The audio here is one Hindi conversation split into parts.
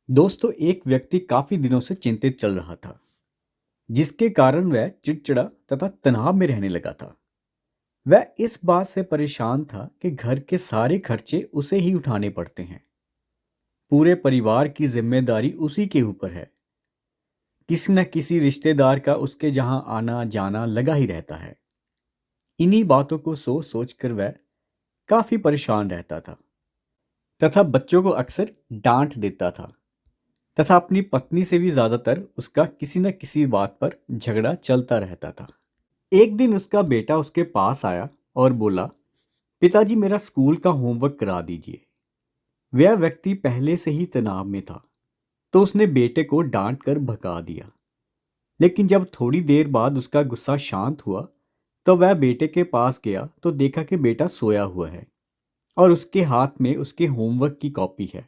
दोस्तों, एक व्यक्ति काफी दिनों से चिंतित चल रहा था, जिसके कारण वह चिड़चिड़ा तथा तनाव में रहने लगा था। वह इस बात से परेशान था कि घर के सारे खर्चे उसे ही उठाने पड़ते हैं। पूरे परिवार की जिम्मेदारी उसी के ऊपर है। किसी न किसी रिश्तेदार का उसके जहां आना जाना लगा ही रहता है। इन्हीं बातों को सोच सोच कर वह काफी परेशान रहता था तथा बच्चों को अक्सर डांट देता था तथा अपनी पत्नी से भी ज्यादातर उसका किसी न किसी बात पर झगड़ा चलता रहता था। एक दिन उसका बेटा उसके पास आया और बोला, पिताजी मेरा स्कूल का होमवर्क करा दीजिए। वह व्यक्ति पहले से ही तनाव में था, तो उसने बेटे को डांट कर भगा दिया। लेकिन जब थोड़ी देर बाद उसका गुस्सा शांत हुआ, तो वह बेटे के पास गया तो देखा कि बेटा सोया हुआ है और उसके हाथ में उसके होमवर्क की कॉपी है।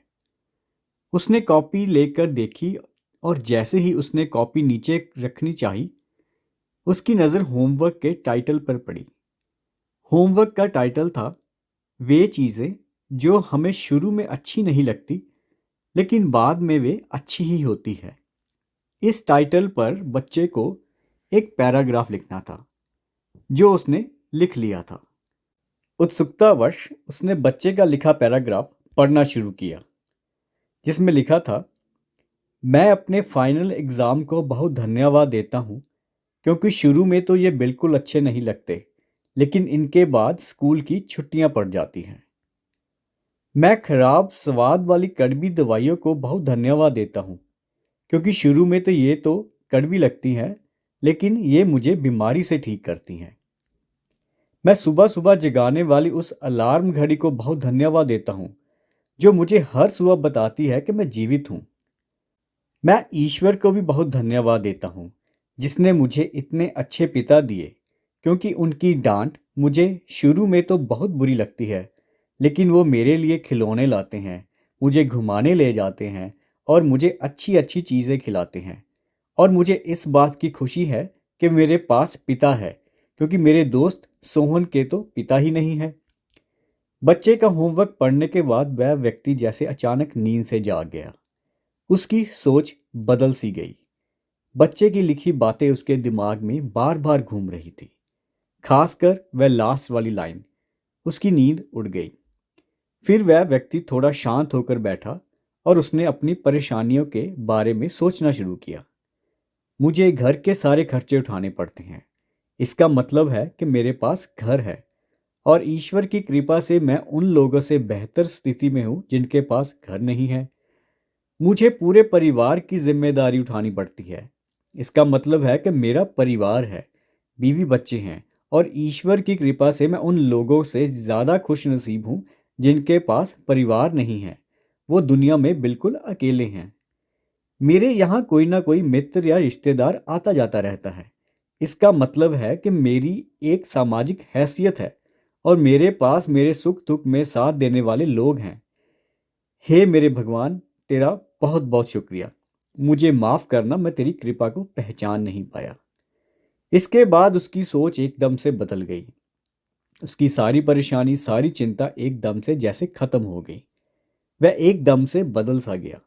उसने कॉपी लेकर देखी और जैसे ही उसने कॉपी नीचे रखनी चाही, उसकी नज़र होमवर्क के टाइटल पर पड़ी। होमवर्क का टाइटल था, वे चीज़ें जो हमें शुरू में अच्छी नहीं लगती, लेकिन बाद में वे अच्छी ही होती है। इस टाइटल पर बच्चे को एक पैराग्राफ लिखना था, जो उसने लिख लिया था। उत्सुकतावश उसने बच्चे का लिखा पैराग्राफ पढ़ना शुरू किया, जिसमें लिखा था, मैं अपने फाइनल एग्ज़ाम को बहुत धन्यवाद देता हूँ, क्योंकि शुरू में तो ये बिल्कुल अच्छे नहीं लगते, लेकिन इनके बाद स्कूल की छुट्टियां पड़ जाती हैं। मैं खराब स्वाद वाली कड़वी दवाइयों को बहुत धन्यवाद देता हूँ, क्योंकि शुरू में तो ये तो कड़वी लगती हैं, लेकिन ये मुझे बीमारी से ठीक करती हैं। मैं सुबह सुबह जगाने वाली उस अलार्म घड़ी को बहुत धन्यवाद देता हूँ, जो मुझे हर सुबह बताती है कि मैं जीवित हूँ। मैं ईश्वर को भी बहुत धन्यवाद देता हूँ, जिसने मुझे इतने अच्छे पिता दिए, क्योंकि उनकी डांट मुझे शुरू में तो बहुत बुरी लगती है, लेकिन वो मेरे लिए खिलौने लाते हैं, मुझे घुमाने ले जाते हैं और मुझे अच्छी अच्छी चीज़ें खिलाते हैं। और मुझे इस बात की खुशी है कि मेरे पास पिता है, क्योंकि मेरे दोस्त सोहन के तो पिता ही नहीं है। बच्चे का होमवर्क पढ़ने के बाद वह व्यक्ति जैसे अचानक नींद से जाग गया। उसकी सोच बदल सी गई। बच्चे की लिखी बातें उसके दिमाग में बार बार घूम रही थी, खासकर वह लास्ट वाली लाइन। उसकी नींद उड़ गई। फिर वह व्यक्ति थोड़ा शांत होकर बैठा और उसने अपनी परेशानियों के बारे में सोचना शुरू किया। मुझे घर के सारे खर्चे उठाने पड़ते हैं। इसका मतलब है कि मेरे पास घर है, और ईश्वर की कृपा से मैं उन लोगों से बेहतर स्थिति में हूँ जिनके पास घर नहीं है। मुझे पूरे परिवार की जिम्मेदारी उठानी पड़ती है। इसका मतलब है कि मेरा परिवार है, बीवी बच्चे हैं, और ईश्वर की कृपा से मैं उन लोगों से ज़्यादा खुश नसीब हूँ जिनके पास परिवार नहीं है। वो दुनिया में बिल्कुल अकेले हैं। मेरे यहाँ कोई ना कोई मित्र या रिश्तेदार आता जाता रहता है। इसका मतलब है कि मेरी एक सामाजिक हैसियत है और मेरे पास मेरे सुख दुख में साथ देने वाले लोग हैं। हे मेरे भगवान, तेरा बहुत बहुत शुक्रिया। मुझे माफ़ करना, मैं तेरी कृपा को पहचान नहीं पाया। इसके बाद उसकी सोच एकदम से बदल गई। उसकी सारी परेशानी, सारी चिंता एकदम से जैसे खत्म हो गई। वह एकदम से बदल सा गया।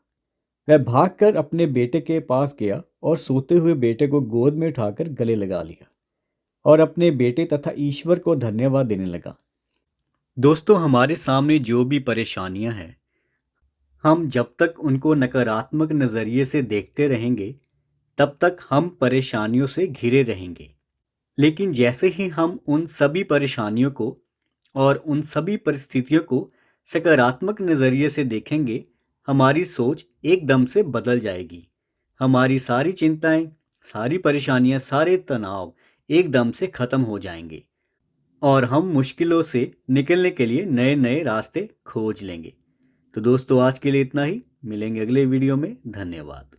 वह भागकर अपने बेटे के पास गया और सोते हुए बेटे को गोद में उठाकर गले लगा लिया और अपने बेटे तथा ईश्वर को धन्यवाद देने लगा। दोस्तों, हमारे सामने जो भी परेशानियां हैं, हम जब तक उनको नकारात्मक नज़रिए से देखते रहेंगे, तब तक हम परेशानियों से घिरे रहेंगे। लेकिन जैसे ही हम उन सभी परेशानियों को और उन सभी परिस्थितियों को सकारात्मक नज़रिए से देखेंगे, हमारी सोच एकदम से बदल जाएगी। हमारी सारी चिंताएं, सारी परेशानियां, सारे तनाव एकदम से ख़त्म हो जाएंगे और हम मुश्किलों से निकलने के लिए नए नए रास्ते खोज लेंगे। तो दोस्तों, आज के लिए इतना ही। मिलेंगे अगले वीडियो में। धन्यवाद।